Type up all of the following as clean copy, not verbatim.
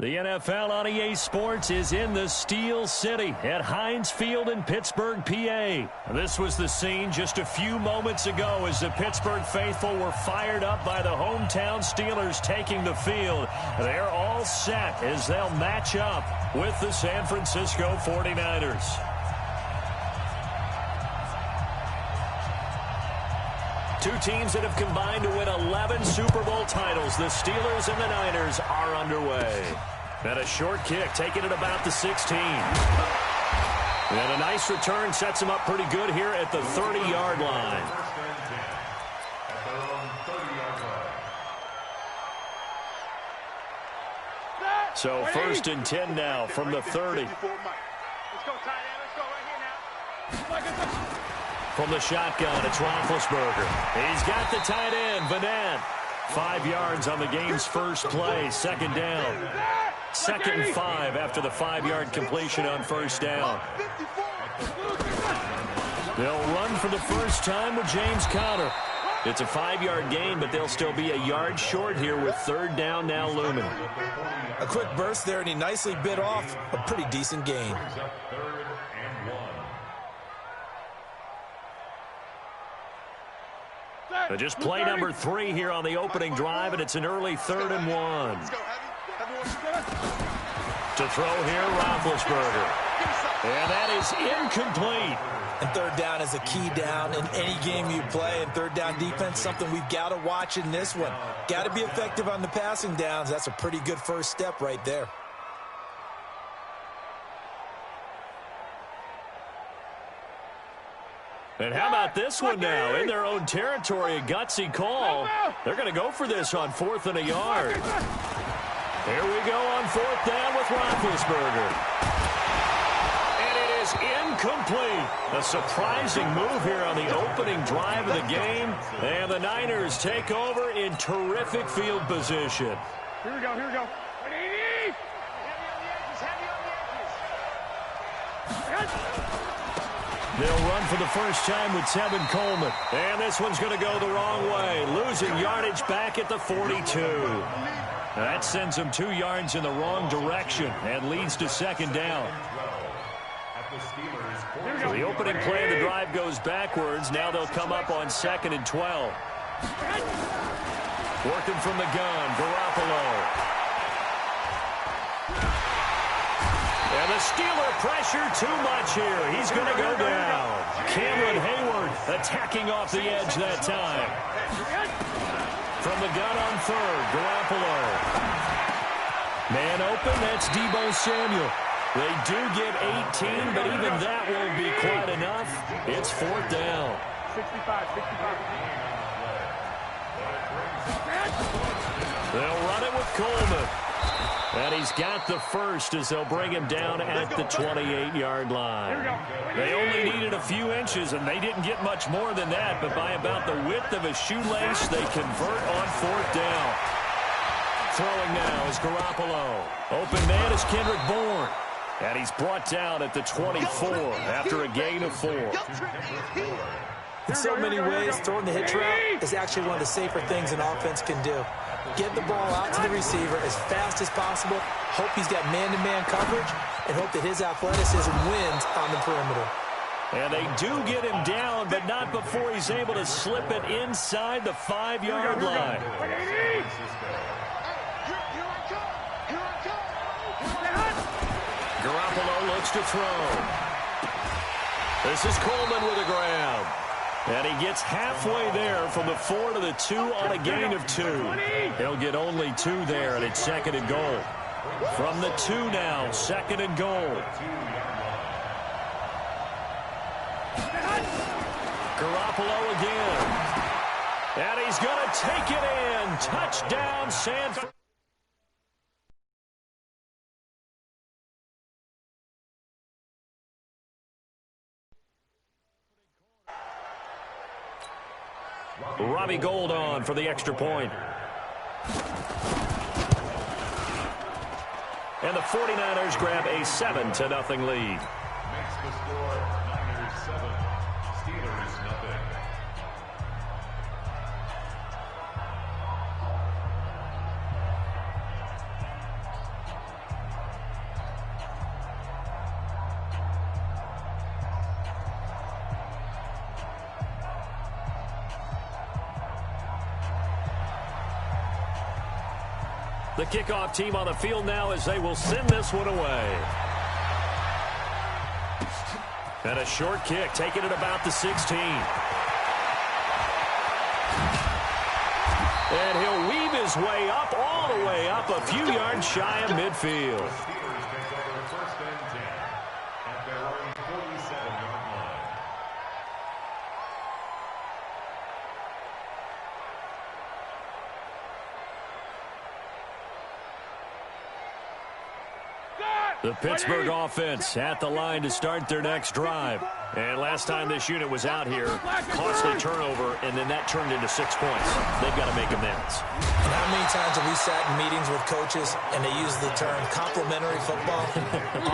The NFL on EA Sports is in the Steel City at Heinz Field in Pittsburgh, PA. This was the scene just a few moments ago as the Pittsburgh faithful were fired up by the hometown Steelers taking the field. They're all set as they'll match up with the San Francisco 49ers. Two teams that have combined to win 11 Super Bowl titles. The Steelers and the Niners are underway. And a short kick, taking it about the 16. And a nice return sets him up pretty good here at the 30-yard line. So 1st and 10 now from the 30. Let's go, tight end. Let's go right here now. From the shotgun, it's Roethlisberger. He's got the tight end, Vanette. 5 yards on the game's first play, 2nd down. 2nd and 5 after the 5-yard completion on 1st down. They'll run for the first time with James Conner. It's a 5-yard gain, but they'll still be a yard short here with 3rd down now looming. A quick burst there, and he nicely bit off a pretty decent gain. Just play number 3 here on the opening drive, and it's an early 3rd and 1. To throw here, Roethlisberger. And that is incomplete. And 3rd down is a key down in any game you play. And 3rd down defense, something we've got to watch in this one. Got to be effective on the passing downs. That's a pretty good first step right there. And how about this one now? In their own territory, a gutsy call. They're going to go for this on 4th and a yard. Here we go on 4th down with Roethlisberger. And it is incomplete. A surprising move here on the opening drive of the game. And the Niners take over in terrific field position. Here we go, here we go. They'll run for the first time with Tevin Coleman. And this one's going to go the wrong way. Losing yardage back at the 42. That sends them 2 yards in the wrong direction and leads to 2nd down. So the opening play of the drive goes backwards. Now they'll come up on 2nd and 12. Working from the gun, Garoppolo. And the Steeler pressure too much here. He's going to go down. Cameron Hayward attacking off the edge that time. From the gun on 3rd, Garoppolo. Man open, that's Deebo Samuel. They do get 18, but even that won't be quite enough. It's 4th down. 65. They'll run it with Coleman. And he's got the first as they'll bring him down at the 28-yard line. They only needed a few inches, and they didn't get much more than that. But by about the width of a shoelace, they convert on 4th down. Throwing now is Garoppolo. Open man is Kendrick Bourne. And he's brought down at the 24 after a gain of 4. In so many ways, throwing the hitch route is actually one of the safer things an offense can do. Get the ball out to the receiver as fast as possible, hope he's got man-to-man coverage, and hope that his athleticism wins on the perimeter. And they do get him down, but not before he's able to slip it inside the 5-yard line. Garoppolo looks to throw. This is Coleman with a grab. And he gets halfway there from the 4 to the 2 on a gain of 2. He'll get only 2 there, and it's 2nd and goal. From the 2 now, 2nd and goal. Garoppolo again. And he's going to take it in. Touchdown, San Francisco. Robbie Gould on for the extra point. And the 49ers grab a 7-0 lead. Makes the score Niners 7, Steelers nothing. The kickoff team on the field now as they will send this one away. And a short kick, taking it about the 16. And he'll weave his way up, all the way up, a few yards shy of midfield. The Pittsburgh offense at the line to start their next drive. And last time this unit was out here, costly turnover, and then that turned into 6 points. They've got to make amends. And how many times have we sat in meetings with coaches and they use the term complementary football?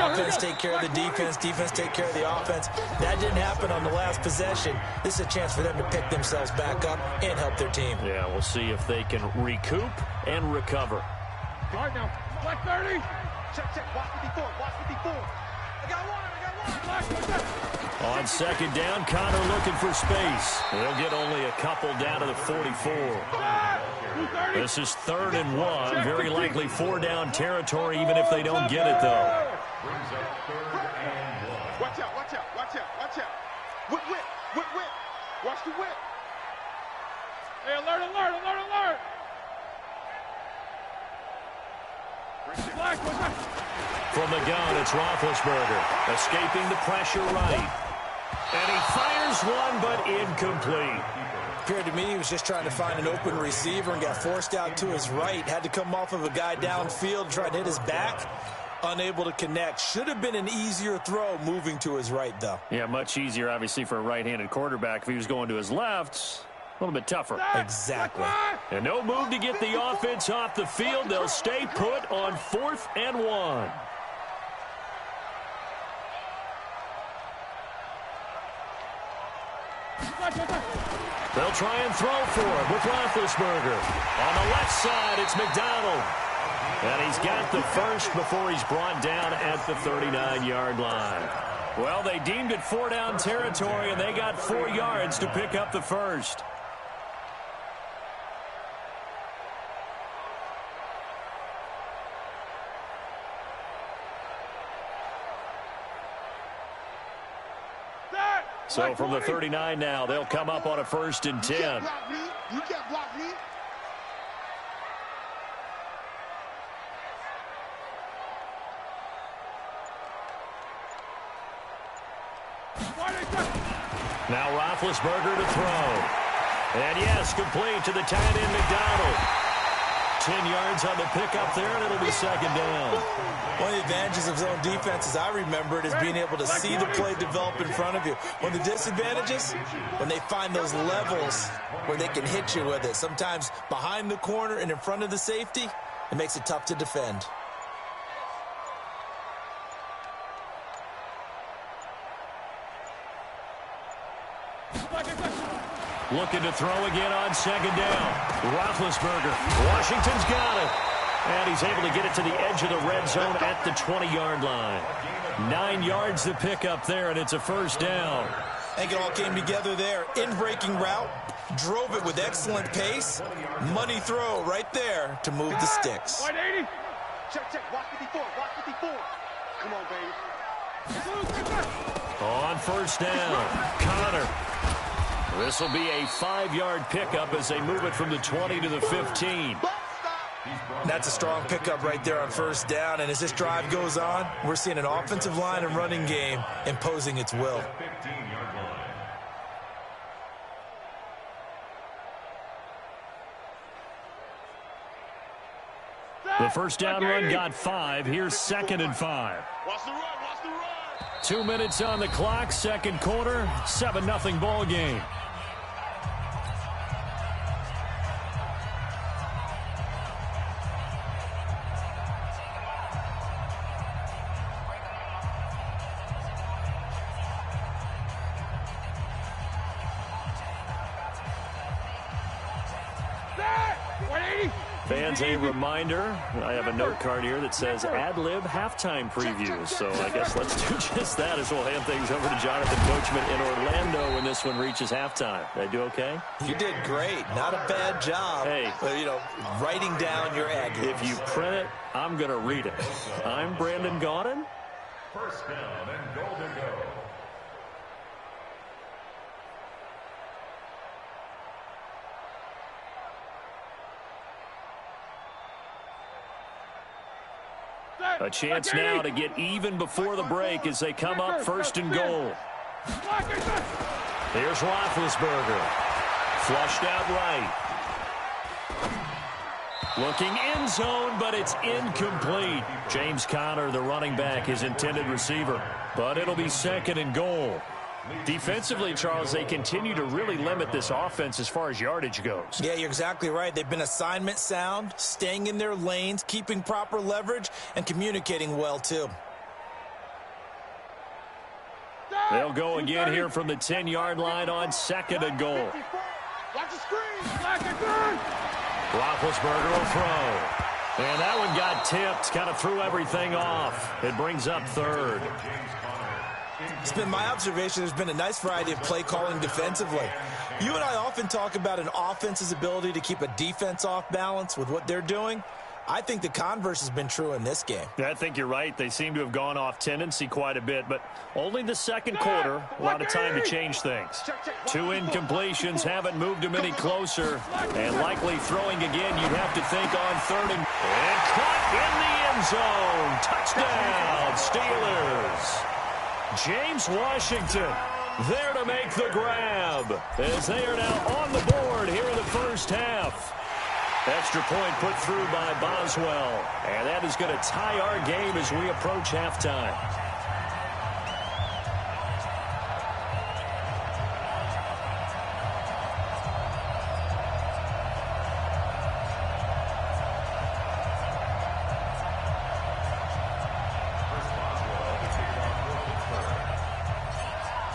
Offense take care of the defense, defense take care of the offense. That didn't happen on the last possession. This is a chance for them to pick themselves back up and help their team. Yeah, we'll see if they can recoup and recover. All right, now. Black 30. Check, check. Watch 54. Watch 54. I got one. On second down, Connor looking for space. They'll get only a couple down to the 44. This is 3rd and 1. Very likely 4-down territory, even if they don't get it, though. Watch out, watch out, watch out, watch out. Whip, whip, whip, whip. Watch the whip. Hey, alert, alert, alert, alert. From the gun, it's Roethlisberger, escaping the pressure right. And he fires one, but incomplete. Appeared to me he was just trying to find an open receiver and got forced out to his right. Had to come off of a guy downfield, trying to hit his back. Unable to connect. Should have been an easier throw moving to his right, though. Yeah, much easier, obviously, for a right-handed quarterback. If he was going to his left, a little bit tougher. Exactly. And no move to get the offense off the field. They'll stay put on 4th and 1. They'll try and throw for it with Roethlisberger. On the left side, it's McDonald. And he's got the first before he's brought down at the 39-yard line. Well, they deemed it 4-down territory, and they got 4 yards to pick up the first. So from the 39 now, they'll come up on a 1st and 10. You can't block me. Now Roethlisberger to throw. And yes, complete to the tight end McDonald. 10 yards on the pickup there, and it'll be 2nd down. One of the advantages of zone defense, as I remember it, is being able to see the play develop in front of you. One of the disadvantages, when they find those levels where they can hit you with it, sometimes behind the corner and in front of the safety, it makes it tough to defend. Looking to throw again on 2nd down. Roethlisberger. Washington's got it. And he's able to get it to the edge of the red zone at the 20-yard line. 9 yards to pick up there, and it's a 1st down. I think it all came together there. In-breaking route. Drove it with excellent pace. Money throw right there to move the sticks. 180. Check, check. Watch 54. Watch 54. Come on, baby. On 1st down, Connor. This will be a 5-yard pickup as they move it from the 20 to the 15. That's a strong pickup right there on 1st down, and as this drive goes on, we're seeing an offensive line and running game imposing its will. The 1st down run got 5. Here's 2nd and 5. Watch the run. Watch the run. 2 minutes on the clock, 2nd quarter, 7-0 ball game. Fans, a reminder, I have a note card here that says ad-lib halftime previews. So I guess let's do just that as we'll hand things over to Jonathan Coachman in Orlando when this one reaches halftime. Did I do okay? You did great. Not a bad job. Hey. Writing down your ad. If you print it, I'm going to read it. I'm Brandon Gaudin. First down and goal to go. A chance now to get even before the break as they come up first and goal. Here's Roethlisberger. Flushed out right. Looking end zone, but it's incomplete. James Conner, the running back, his intended receiver. But it'll be second and goal. Defensively, Charles, they continue to really limit this offense as far as yardage goes. Yeah, you're exactly right. They've been assignment sound, staying in their lanes, keeping proper leverage, and communicating well, too. They'll go again here from the 10-yard line on second and goal. Watch the screen. Roethlisberger will throw. And that one got tipped, kind of threw everything off. It brings up third. It's been my observation there's been a nice variety of play calling defensively. You and I often talk about an offense's ability to keep a defense off balance with what they're doing. I think the converse has been true in this game. I think you're right. They seem to have gone off tendency quite a bit, but only the second quarter, a lot of time to change things. Two incompletions haven't moved them any closer, and likely throwing again, you'd have to think on third and caught in the end zone. Touchdown, Steelers. James Washington there to make the grab as they are now on the board here in the first half. Extra point put through by Boswell, and that is going to tie our game as we approach halftime.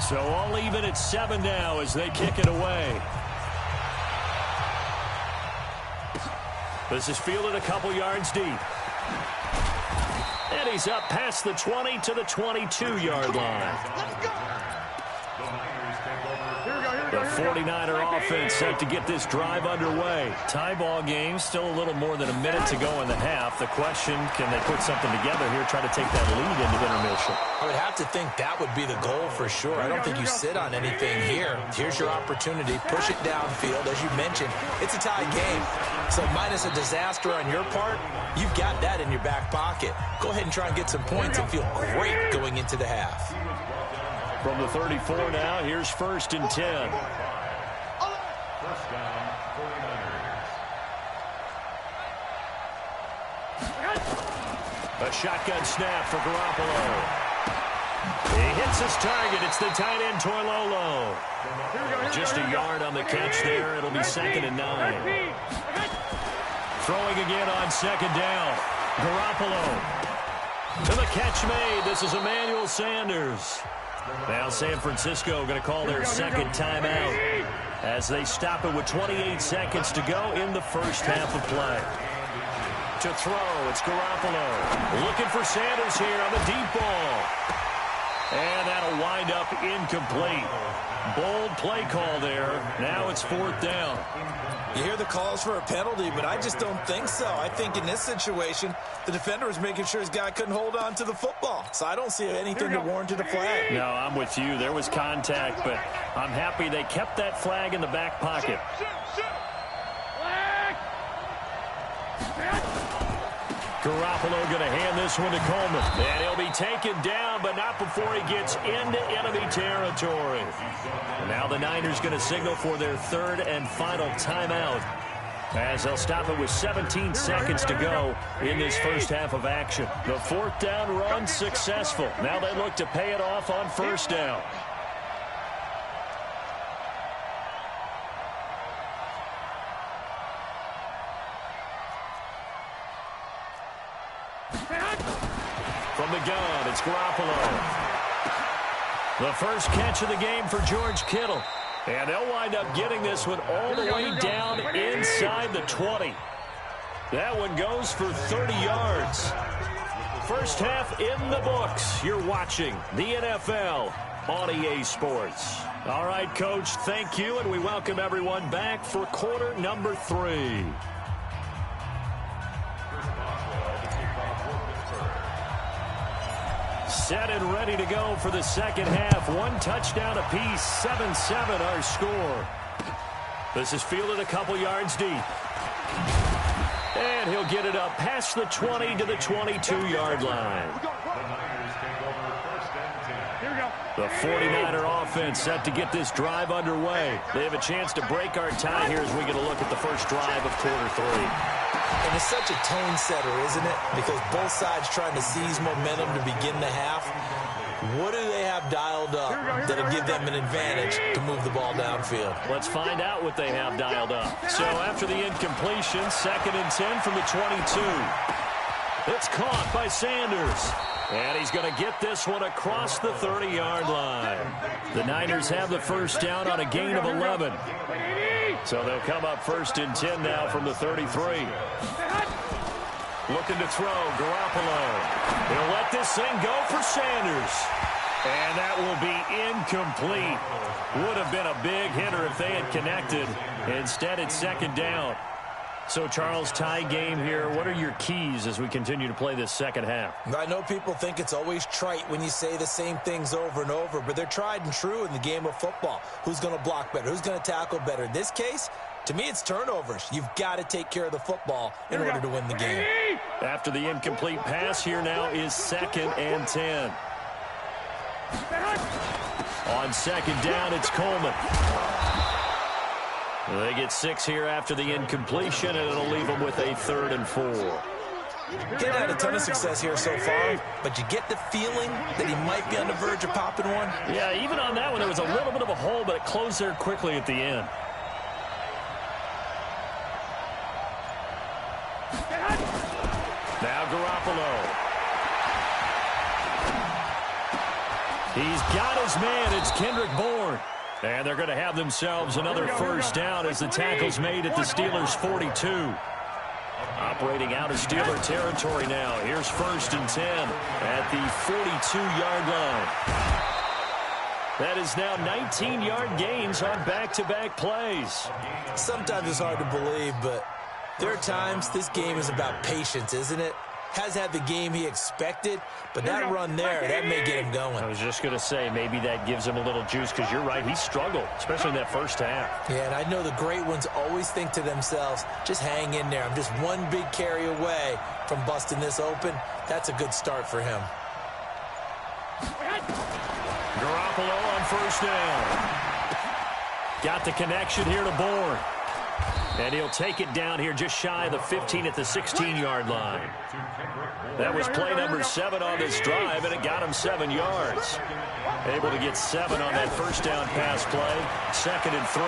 So all even at 7 now as they kick it away. This is fielded a couple yards deep. And he's up past the 20 to the 22-yard line. The 49er offense set to get this drive underway. Tie ball game, still a little more than a minute to go in the half. The question, can they put something together here, try to take that lead into intermission? I would have to think that would be the goal for sure. I don't think you sit on anything here. Here's your opportunity. Push it downfield. As you mentioned, it's a tie game. So minus a disaster on your part, you've got that in your back pocket. Go ahead and try and get some points and feel great going into the half. From the 34 now, here's first and 10. First down, 49ers. A shotgun snap for Garoppolo. He hits his target. It's the tight end, Toilolo. Just a yard on the catch there. It'll be second and 9. Throwing again on second down. Garoppolo. To the catch made. This is Emmanuel Sanders. Now San Francisco going to call their second timeout as they stop it with 28 seconds to go in the first half of play. To throw, it's Garoppolo. Looking for Sanders here on the deep ball. And that'll wind up incomplete. Bold play call there. Now it's fourth down. You hear the calls for a penalty, but I just don't think so. I think in this situation, the defender was making sure his guy couldn't hold on to the football. So I don't see anything to warrant a flag. No, I'm with you. There was contact, but I'm happy they kept that flag in the back pocket. Garoppolo going to hand this one to Coleman. And he'll be taken down, but not before he gets into enemy territory. Now the Niners going to signal for their third and final timeout as they'll stop it with 17 seconds to go in this first half of action. The fourth down run successful. Now they look to pay it off on first down. From the gun, it's Garoppolo. The first catch of the game for George Kittle. And they'll wind up getting this one all the way down inside the 20. That one goes for 30 yards. First half in the books. You're watching the NFL on EA Sports. All right, Coach, thank you, and we welcome everyone back for quarter number 3. Set and ready to go for the second half. 1 touchdown apiece, 7-7 our score. This is fielded a couple yards deep. And he'll get it up past the 20 to the 22-yard line. The 49er offense set to get this drive underway. They have a chance to break our tie here as we get a look at the first drive of quarter 3. And it's such a tone setter, isn't it? Because both sides trying to seize momentum to begin the half. What do they have dialed up that'll give them an advantage to move the ball downfield? Let's find out what they have dialed up. So after the incompletion, 2nd and 10 from the 22. It's caught by Sanders. And he's going to get this one across the 30-yard line. The Niners have the first down on a gain of 11. So they'll come up 1st and 10 now from the 33. Looking to throw, Garoppolo. He'll let this thing go for Sanders. And that will be incomplete. Would have been a big hitter if they had connected. Instead, it's 2nd down. So, Charles, tie game here. What are your keys as we continue to play this second half? I know people think it's always trite when you say the same things over and over, but they're tried and true in the game of football. Who's going to block better? Who's going to tackle better? In this case, to me, it's turnovers. You've got to take care of the football in order to win the game. After the incomplete pass, here now is 2nd and 10. On 2nd down, it's Coleman. They get 6 here after the incompletion, and it'll leave them with a 3rd and 4. Didn't have a ton of success here so far, but you get the feeling that he might be on the verge of popping one. Yeah, even on that one, there was a little bit of a hole, but it closed there quickly at the end. Now Garoppolo. He's got his man. It's Kendrick Bourne. And they're going to have themselves another first down as the tackle's made at the Steelers' 42. Operating out of Steeler territory now. Here's 1st and 10 at the 42-yard line. That is now 19-yard gains on back-to-back plays. Sometimes it's hard to believe, but there are times this game is about patience, isn't it? Has had the game he expected, but that run there, that may get him going. I was just going to say, maybe that gives him a little juice, because you're right, he struggled, especially in that first half. Yeah, and I know the great ones always think to themselves, just hang in there. I'm just one big carry away from busting this open. That's a good start for him. Garoppolo on 1st down. Got the connection here to Bourne. And he'll take it down here just shy of the 15 at the 16-yard line. That was play number 7 on this drive, and it got him 7 yards. Able to get 7 on that first down pass play. 2nd and 3.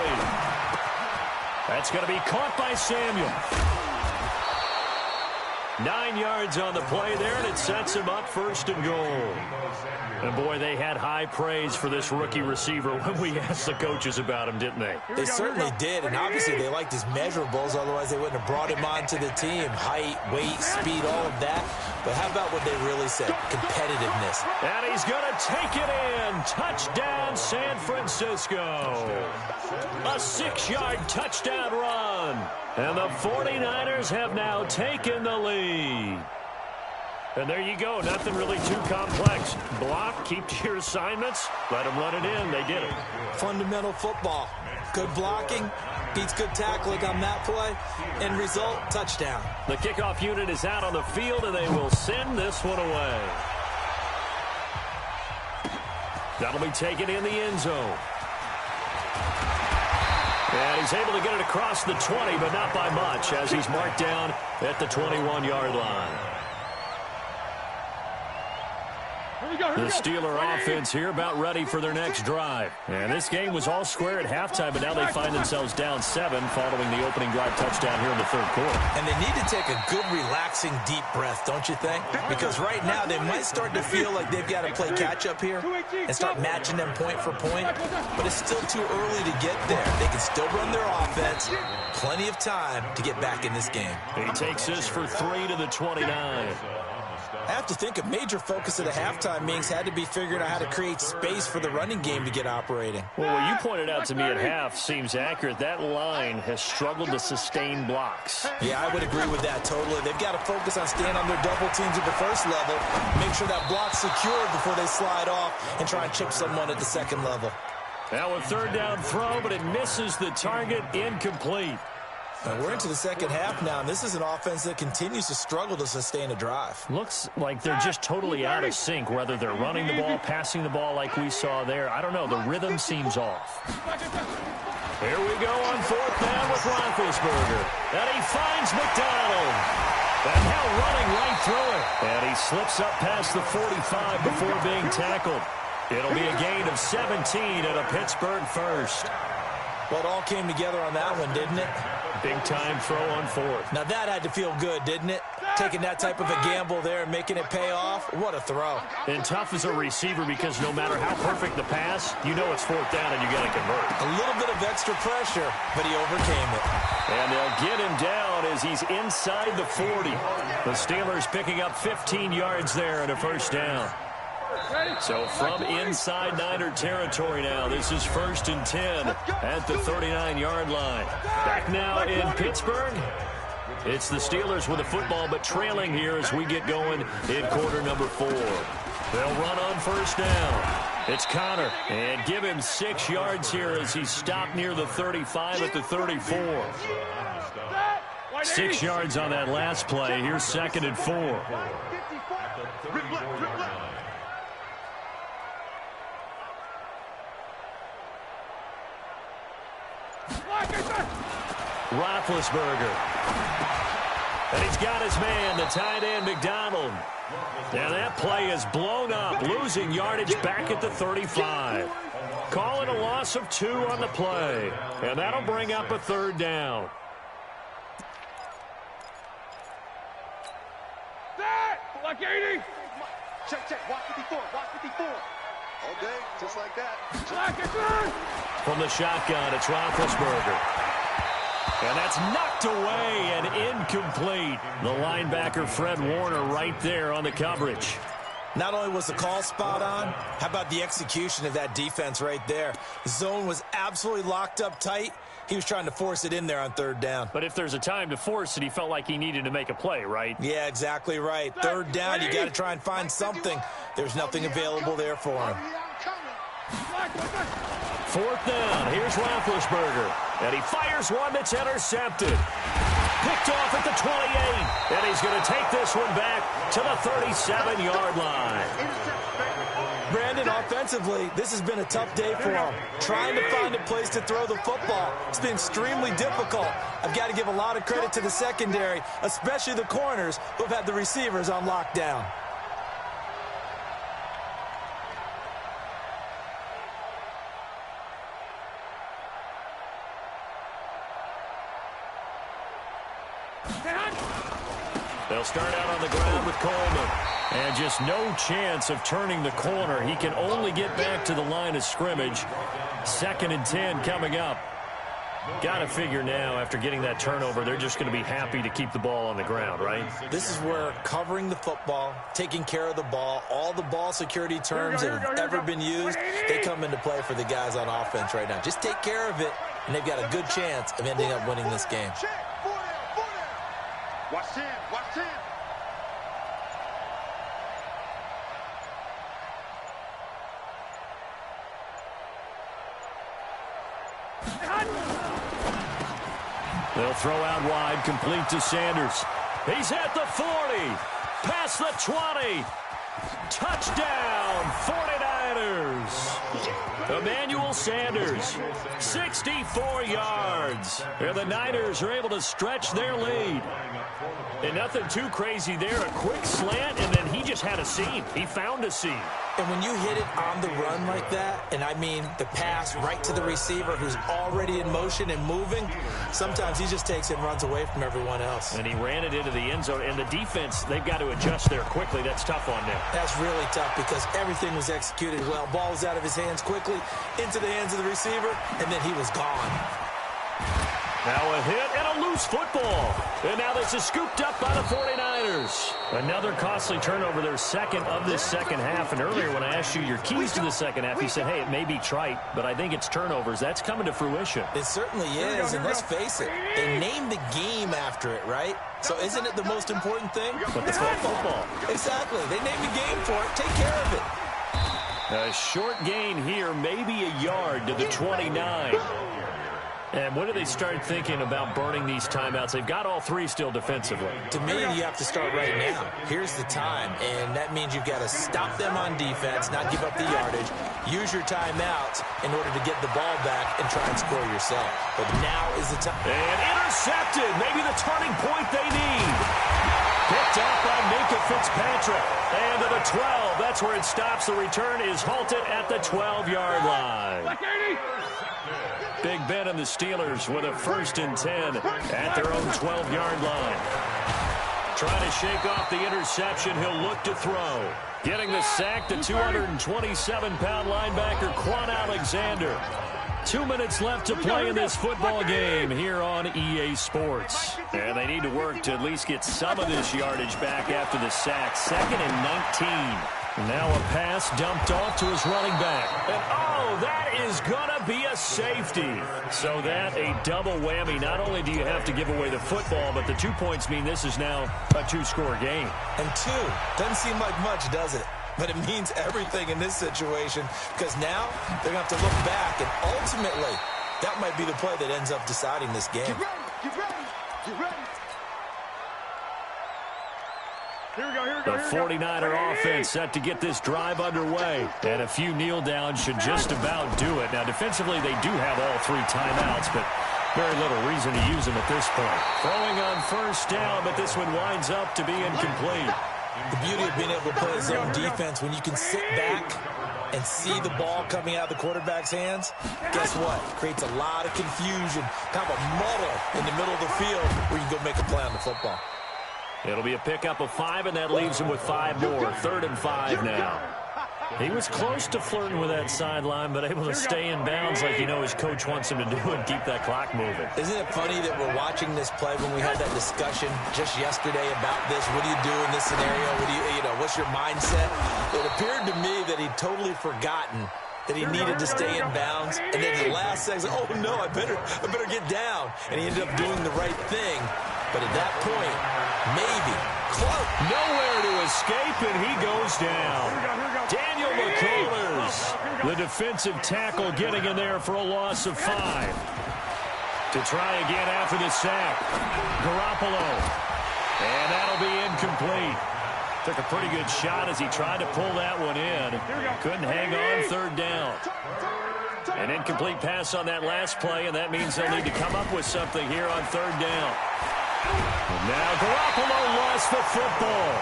That's going to be caught by Samuel. 9 yards on the play there, and it sets him up 1st and goal. And, boy, they had high praise for this rookie receiver when we asked the coaches about him, didn't they? They certainly did, and obviously they liked his measurables, otherwise they wouldn't have brought him onto the team. Height, weight, speed, all of that. But how about what they really said? Competitiveness. And he's going to take it in. Touchdown, San Francisco. A 6-yard touchdown run. And the 49ers have now taken the lead. And there you go. Nothing really too complex. Block, keep to your assignments, let them run it in. They did it. Fundamental football. Good blocking beats good tackling on that play. End result, touchdown. The kickoff unit is out on the field, and they will send this one away. That'll be taken in the end zone. And he's able to get it across the 20, but not by much, as he's marked down at the 21-yard line. The Steeler offense here about ready for their next drive. And this game was all square at halftime, but now they find themselves down 7 following the opening drive touchdown here in the third quarter. And they need to take a good, relaxing, deep breath, don't you think? Because right now they might start to feel like they've got to play catch-up here and start matching them point for point. But it's still too early to get there. They can still run their offense. Plenty of time to get back in this game. He takes this for 3 to the 29. I have to think a major focus of the halftime meetings had to be figuring out how to create space for the running game to get operating. Well, what you pointed out to me at half seems accurate. That line has struggled to sustain blocks. Yeah, I would agree with that totally. They've got to focus on staying on their double teams at the first level, make sure that block's secured before they slide off and try and chip someone at the second level. Now a third down throw, but it misses the target, incomplete. Now we're into the second half now, and this is an offense that continues to struggle to sustain a drive. Looks like they're just totally out of sync, whether they're running the ball, passing the ball like we saw there. I don't know. The rhythm seems off. Here we go on fourth down with Roethlisberger. And he finds McDonald. And now running right through it. And he slips up past the 45 before being tackled. It'll be a gain of 17 and a Pittsburgh first. Well, it all came together on that one, didn't it? Big-time throw on fourth. Now that had to feel good, didn't it? Taking that type of a gamble there and making it pay off. What a throw. And tough as a receiver because no matter how perfect the pass, you know it's fourth down and you got to convert. A little bit of extra pressure, but he overcame it. And they'll get him down as he's inside the 40. The Steelers picking up 15 yards there and a first down. So from inside Niner territory now, this is 1st and 10 at the 39-yard line. Back now in Pittsburgh. It's the Steelers with the football, but trailing here as we get going in quarter number 4. They'll run on first down. It's Connor, and give him 6 yards here as he's stopped near the 35 at the 34. 6 yards on that last play. Here's 2nd and 4. Roethlisberger. And he's got his man, the tight end, McDonald. And that play is blown up, losing yardage back at the 35. Calling a loss of 2 on the play. And that'll bring up a third down. Like 80. Check. Watch 54. Watch 54. All day, just like that. From the shotgun, it's Roethlisberger. And that's knocked away and incomplete. The linebacker, Fred Warner, right there on the coverage. Not only was the call spot on, how about the execution of that defense right there? The zone was absolutely locked up tight. He was trying to force it in there on third down. But if there's a time to force it, he felt like he needed to make a play, right? Yeah, exactly right. Third down, you got to try and find something. There's nothing available there for him. Fourth down. Here's Roethlisberger. And he fires one that's intercepted. Picked off at the 28. And he's going to take this one back to the 37-yard line. Brandon, offensively, this has been a tough day for him. Trying to find a place to throw the football. It's been extremely difficult. I've got to give a lot of credit to the secondary, especially the corners who've had the receivers on lockdown. They'll start out on the ground with Coleman. And just no chance of turning the corner. He can only get back to the line of scrimmage. 2nd and 10 coming up. Got to figure now, after getting that turnover, they're just going to be happy to keep the ball on the ground, right? This is where covering the football, taking care of the ball, all the ball security terms that have ever been used, they come into play for the guys on offense right now. Just take care of it, and they've got a good chance of ending up winning this game. Watch 10. Watch 10. They'll throw out wide, complete to Sanders. He's at the 40, past the 20. Touchdown, 49ers. Emmanuel Sanders, 64 yards. And the Niners are able to stretch their lead. And nothing too crazy there. A quick slant, and then he just had a seam. He found a seam. And when you hit it on the run like that, and I mean the pass right to the receiver who's already in motion and moving, sometimes he just takes it and runs away from everyone else. And he ran it into the end zone. And the defense, they've got to adjust there quickly. That's tough on them. That's really tough because everything was executed well. Ball was out of his hands quickly, into the hands of the receiver, and then he was gone. Now a hit and a loose football. And now this is scooped up by the 49ers. Another costly turnover, their second of this second half. And earlier when I asked you your keys to the second half, you said, hey, it may be trite, but I think it's turnovers. That's coming to fruition. It certainly is, and let's face it, they named the game after it, right? So isn't it the most important thing? But it's called football. Exactly. They named the game for it. Take care of it. A short gain here, maybe a yard to the 29. And when do they start thinking about burning these timeouts? They've got all three still defensively. To me, you have to start right now. Here's the time, and that means you've got to stop them on defense, not give up the yardage, use your timeouts in order to get the ball back and try and score yourself. But now is the time. And intercepted. Maybe the turning point they need. Picked up by Minka Fitzpatrick. And to the 12. That's where it stops. The return is halted at the 12-yard line. Big Ben and the Steelers with a 1st and 10 at their own 12-yard line. Trying to shake off the interception. He'll look to throw. Getting the sack, the 227-pound linebacker, Quan Alexander. 2 minutes left to play in this football game here on EA Sports. And they need to work to at least get some of this yardage back after the sack. 2nd and 19. Now a pass dumped off to his running back. And, oh, that is going to be a safety. So that a double whammy. Not only do you have to give away the football, but the 2 points mean this is now a 2-score game. And 2 doesn't seem like much, does it? But it means everything in this situation because now they're going to have to look back, and ultimately that might be the play that ends up deciding this game. Get ready, get ready, get ready. Here we go, here we go. The 49er offense set to get this drive underway. And a few kneel downs should just about do it. Now, defensively, they do have all 3 timeouts, but very little reason to use them at this point. Throwing on 1st down, but this one winds up to be incomplete. The beauty of being able to play zone defense, when you can sit back and see the ball coming out of the quarterback's hands, guess what? It creates a lot of confusion, kind of a muddle in the middle of the field where you can go make a play on the football. It'll be a pickup of 5, and that leaves him with 5 more. 3rd and 5 now. He was close to flirting with that sideline, but able to stay in bounds like you know his coach wants him to do and keep that clock moving. Isn't it funny that we're watching this play when we had that discussion just yesterday about this? What do you do in this scenario? What do you know, what's your mindset? It appeared to me that he'd totally forgotten that he needed to stay in bounds. And then the last second, oh no, I better get down. And he ended up doing the right thing. But at that point, maybe, close. Nowhere to escape, and he goes down. Daniel McCullers, the defensive tackle, getting in there for a loss of 5. To try again after the sack. Garoppolo. And that'll be incomplete. Took a pretty good shot as he tried to pull that one in. Couldn't hang on 3rd down. An incomplete pass on that last play, and that means they'll need to come up with something here on 3rd down. And now Garoppolo lost the football.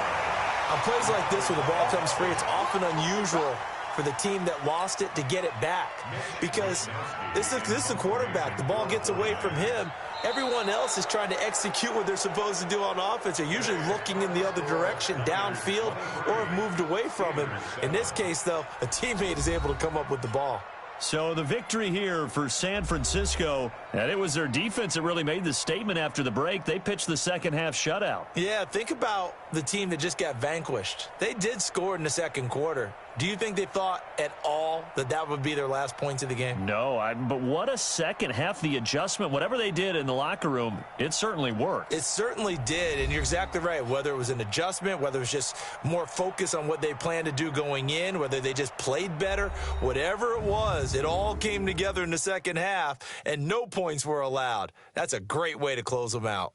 On plays like this where the ball comes free, it's often unusual for the team that lost it to get it back. Because this is a quarterback. The ball gets away from him. Everyone else is trying to execute what they're supposed to do on offense. They're usually looking in the other direction, downfield, or have moved away from him. In this case, though, a teammate is able to come up with the ball. So the victory here for San Francisco, and it was their defense that really made the statement after the break. They pitched the second half shutout. Yeah, think about the team that just got vanquished. They did score in the second quarter. Do you think they thought at all that that would be their last points of the game? No, but what a second half. The adjustment, whatever they did in the locker room, it certainly worked. It certainly did, and you're exactly right. Whether it was an adjustment, whether it was just more focus on what they planned to do going in, whether they just played better, whatever it was, it all came together in the second half, and no points were allowed. That's a great way to close them out.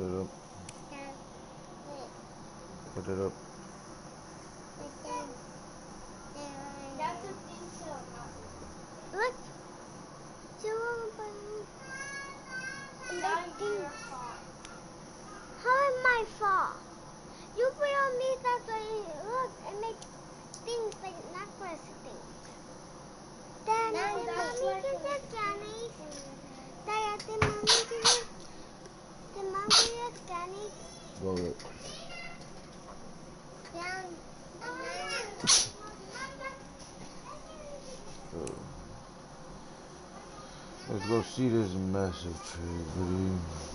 Put it up. Put it up. That's a big show. Look. How am I fault? You put on me that way. Look, it makes things like necklace things. Then mommy can get Danny. Then mommy can get. The mom can get Danny. Go with it. Down. Let's go see this massive tree, buddy.